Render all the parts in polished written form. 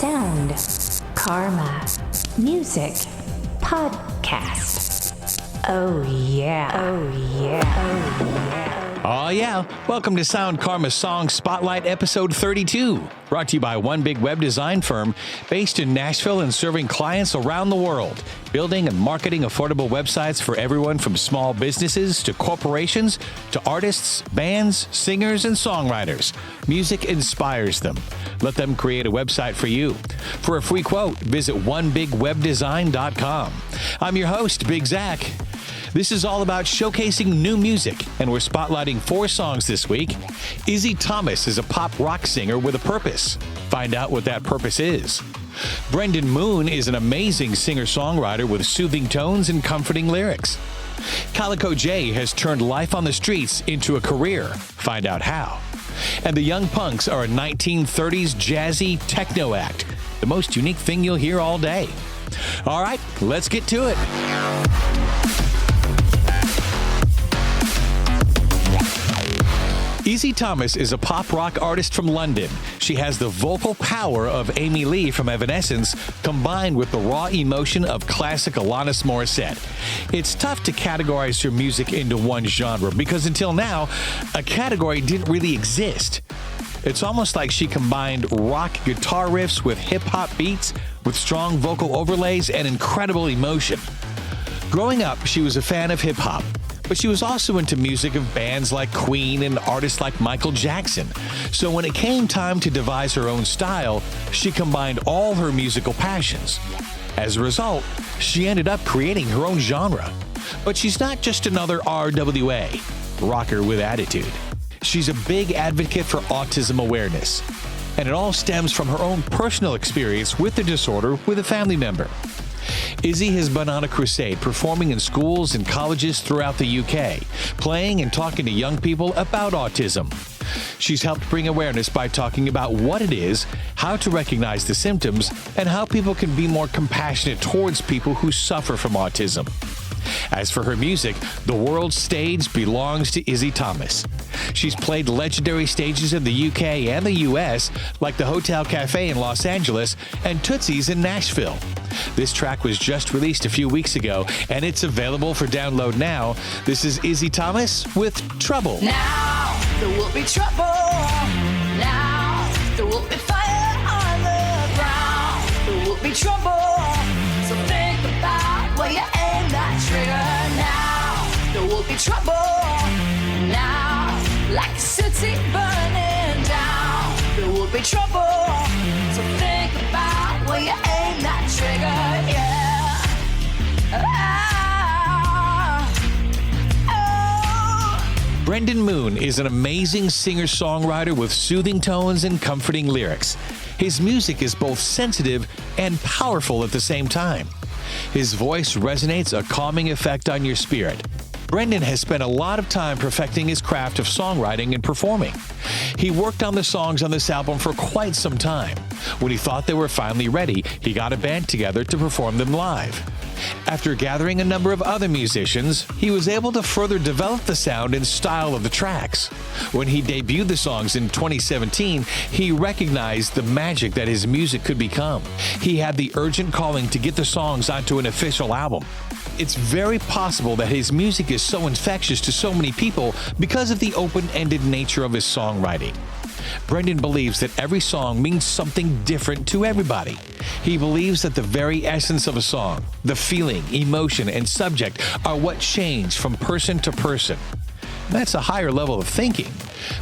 Sound, Karma, Music, Podcast. Oh yeah, oh yeah, oh yeah. Oh yeah, welcome to Sound Karma Song Spotlight episode 32, brought to you by one big web design firm based in Nashville and serving clients around the world, building and marketing affordable websites for everyone from small businesses to corporations to artists, bands, singers, and songwriters. Music inspires them. Let them create a website for you. For a free quote, visit onebigwebdesign.com. I'm your host, Big Zach. This is all about showcasing new music, and we're spotlighting 4 songs this week. IZZY Thomas is a pop rock singer with a purpose. Find out what that purpose is. BRENDON MOON is an amazing singer-songwriter with soothing tones and comforting lyrics. CALICO Jay has turned life on the streets into a career. Find out how. And the Young Punks are a 1930s jazzy techno act, the most unique thing you'll hear all day. All right, let's get to it. IZZY Thomas is a pop rock artist from London. She has the vocal power of Amy Lee from Evanescence combined with the raw emotion of classic Alanis Morissette. It's tough to categorize her music into one genre because until now, a category didn't really exist. It's almost like she combined rock guitar riffs with hip-hop beats, with strong vocal overlays and incredible emotion. Growing up, she was a fan of hip-hop, but she was also into music of bands like Queen and artists like Michael Jackson. So when it came time to devise her own style, she combined all her musical passions. As a result, she ended up creating her own genre. But she's not just another RWA, rocker with attitude. She's a big advocate for autism awareness, and it all stems from her own personal experience with the disorder with a family member. IZZY has been on a crusade performing in schools and colleges throughout the UK, playing and talking to young people about autism. She's helped bring awareness by talking about what it is, how to recognize the symptoms, and how people can be more compassionate towards people who suffer from autism. As for her music, the world stage belongs to IZZY Thomas. She's played legendary stages in the UK and the US, like the Hotel Cafe in Los Angeles and Tootsie's in Nashville. This track was just released a few weeks ago, and it's available for download now. This is IZZY Thomas with Trouble. Now there will be trouble. Now there will be fire on the ground. There will be trouble. So think about where you aim that trigger. Now there will be trouble. Now, like a city burning down, there will be trouble. So think about where you aim that trigger. Yeah. BRENDON MOON is an amazing singer-songwriter with soothing tones and comforting lyrics. His music is both sensitive and powerful at the same time. His voice resonates a calming effect on your spirit. BRENDON has spent a lot of time perfecting his craft of songwriting and performing. He worked on the songs on this album for quite some time. When he thought they were finally ready, he got a band together to perform them live. After gathering a number of other musicians, he was able to further develop the sound and style of the tracks. When he debuted the songs in 2017, he recognized the magic that his music could become. He had the urgent calling to get the songs onto an official album. It's very possible that his music is so infectious to so many people because of the open-ended nature of his songwriting. BRENDON believes that every song means something different to everybody. He believes that the very essence of a song, the feeling, emotion, and subject are what change from person to person. That's a higher level of thinking.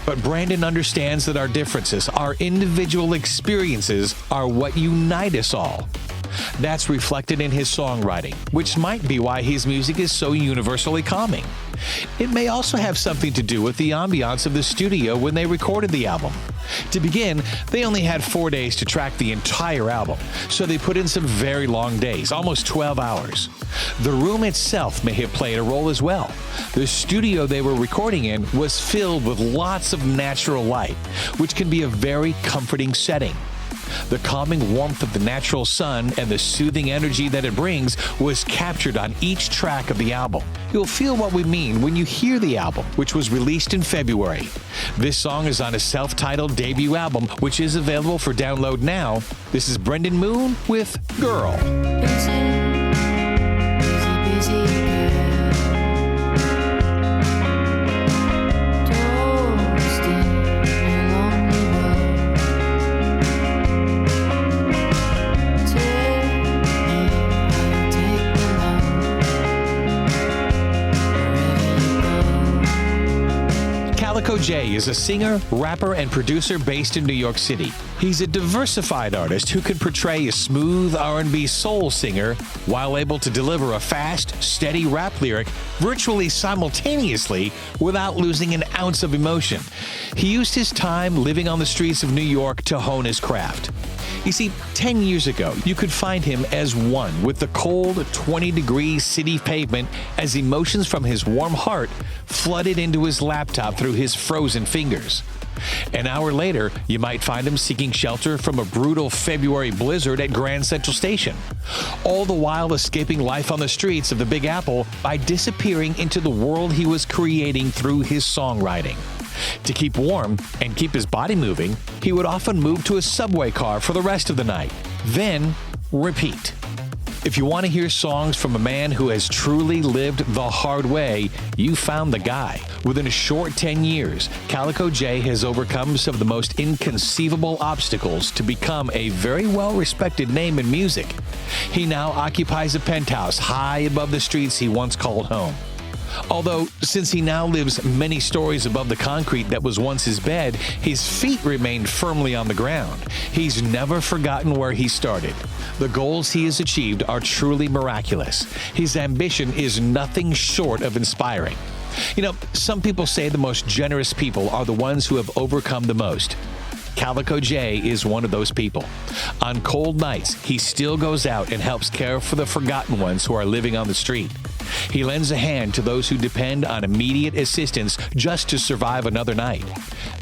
But BRENDON understands that our differences, our individual experiences, are what unite us all. That's reflected in his songwriting, which might be why his music is so universally calming. It may also have something to do with the ambiance of the studio when they recorded the album. To begin, they only had 4 days to track the entire album, so they put in some very long days, almost 12 hours. The room itself may have played a role as well. The studio they were recording in was filled with lots of natural light, which can be a very comforting setting. The calming warmth of the natural sun and the soothing energy that it brings was captured on each track of the album. You'll feel what we mean when you hear the album, which was released in February. This song is on his self-titled debut album, which is available for download now. This is BRENDON MOON with Girl. CALICO Jay is a singer, rapper, and producer based in New York City. He's a diversified artist who can portray a smooth R&B soul singer while able to deliver a fast, steady rap lyric virtually simultaneously without losing an ounce of emotion. He used his time living on the streets of New York to hone his craft. You see, 10 years ago, you could find him as one with the cold 20-degree city pavement as emotions from his warm heart flooded into his laptop through his frozen fingers. An hour later, you might find him seeking shelter from a brutal February blizzard at Grand Central Station, all the while escaping life on the streets of the Big Apple by disappearing into the world he was creating through his songwriting. To keep warm and keep his body moving, he would often move to a subway car for the rest of the night, then repeat. If you want to hear songs from a man who has truly lived the hard way, you found the guy. Within a short 10 years, CALICO Jay has overcome some of the most inconceivable obstacles to become a very well-respected name in music. He now occupies a penthouse high above the streets he once called home. Although, since he now lives many stories above the concrete that was once his bed, his feet remained firmly on the ground. He's never forgotten where he started. The goals he has achieved are truly miraculous. His ambition is nothing short of inspiring. You know, some people say the most generous people are the ones who have overcome the most. CALICO Jay is one of those people. On cold nights, he still goes out and helps care for the forgotten ones who are living on the street. He lends a hand to those who depend on immediate assistance just to survive another night.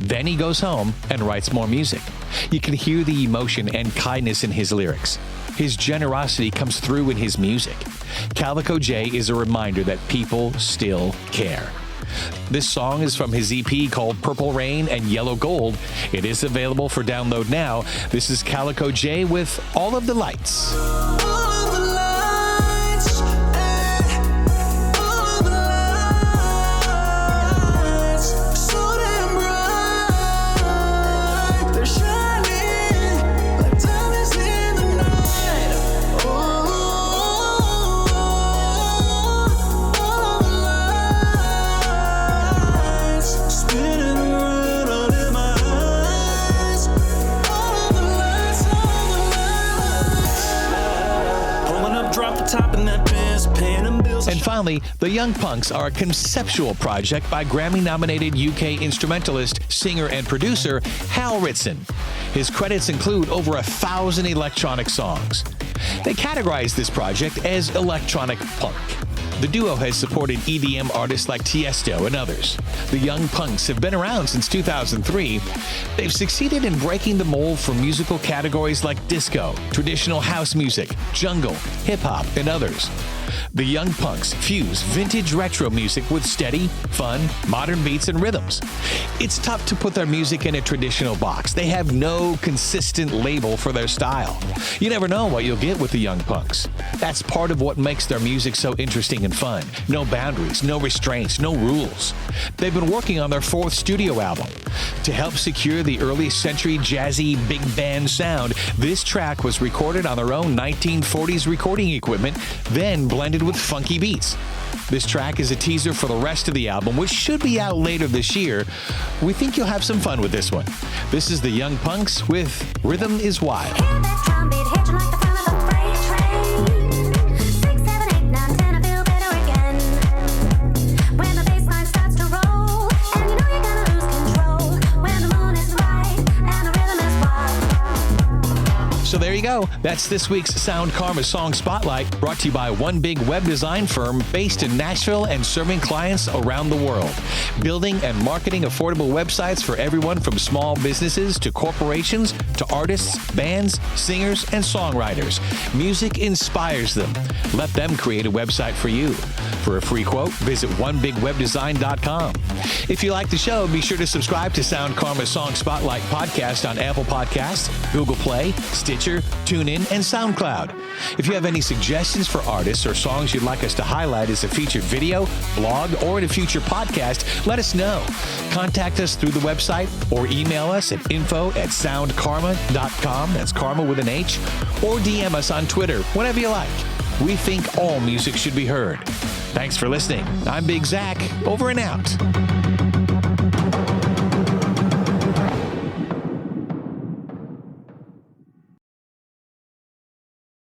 Then he goes home and writes more music. You can hear the emotion and kindness in his lyrics. His generosity comes through in his music. CALICO Jay is a reminder that people still care. This song is from his EP called Purple Rain and Yellow Gold. It is available for download now. This is CALICO Jay with All of the Lights. And finally, the Young Punx are a conceptual project by Grammy-nominated UK instrumentalist, singer, and producer Hal Ritson. His credits include over 1,000 electronic songs. They categorize this project as electronic punk. The duo has supported EDM artists like Tiesto and others. The Young Punx have been around since 2003. They've succeeded in breaking the mold for musical categories like disco, traditional house music, jungle, hip-hop, and others. The Young Punx fuse vintage retro music with steady, fun, modern beats and rhythms. It's tough to put their music in a traditional box. They have no consistent label for their style. You never know what you'll get with the Young Punx. That's part of what makes their music so interesting and fun. No boundaries, no restraints, no rules. They've been working on their 4th studio album. To help secure the early century jazzy big band sound, this track was recorded on their own 1940s recording equipment, then blended with funky beats. This track is a teaser for the rest of the album, which should be out later this year. We think you'll have some fun with this one. This is the Young Punx with Rhythm is Wild. So there you go. That's this week's Sound Karma Song Spotlight, brought to you by one big web design firm based in Nashville and serving clients around the world. Building and marketing affordable websites for everyone from small businesses to corporations to artists, bands, singers, and songwriters. Music inspires them. Let them create a website for you. For a free quote, visit onebigwebdesign.com. If you like the show, be sure to subscribe to Sound Karma Song Spotlight podcast on Apple Podcasts, Google Play, Stitcher, TuneIn, and SoundCloud. If you have any suggestions for artists or songs you'd like us to highlight as a featured video, blog, or in a future podcast, let us know. Contact us through the website or email us at info@soundkarma.com. That's karma with an H. Or DM us on Twitter, whatever you like. We think all music should be heard. Thanks for listening. I'm Big Zach. Over and out.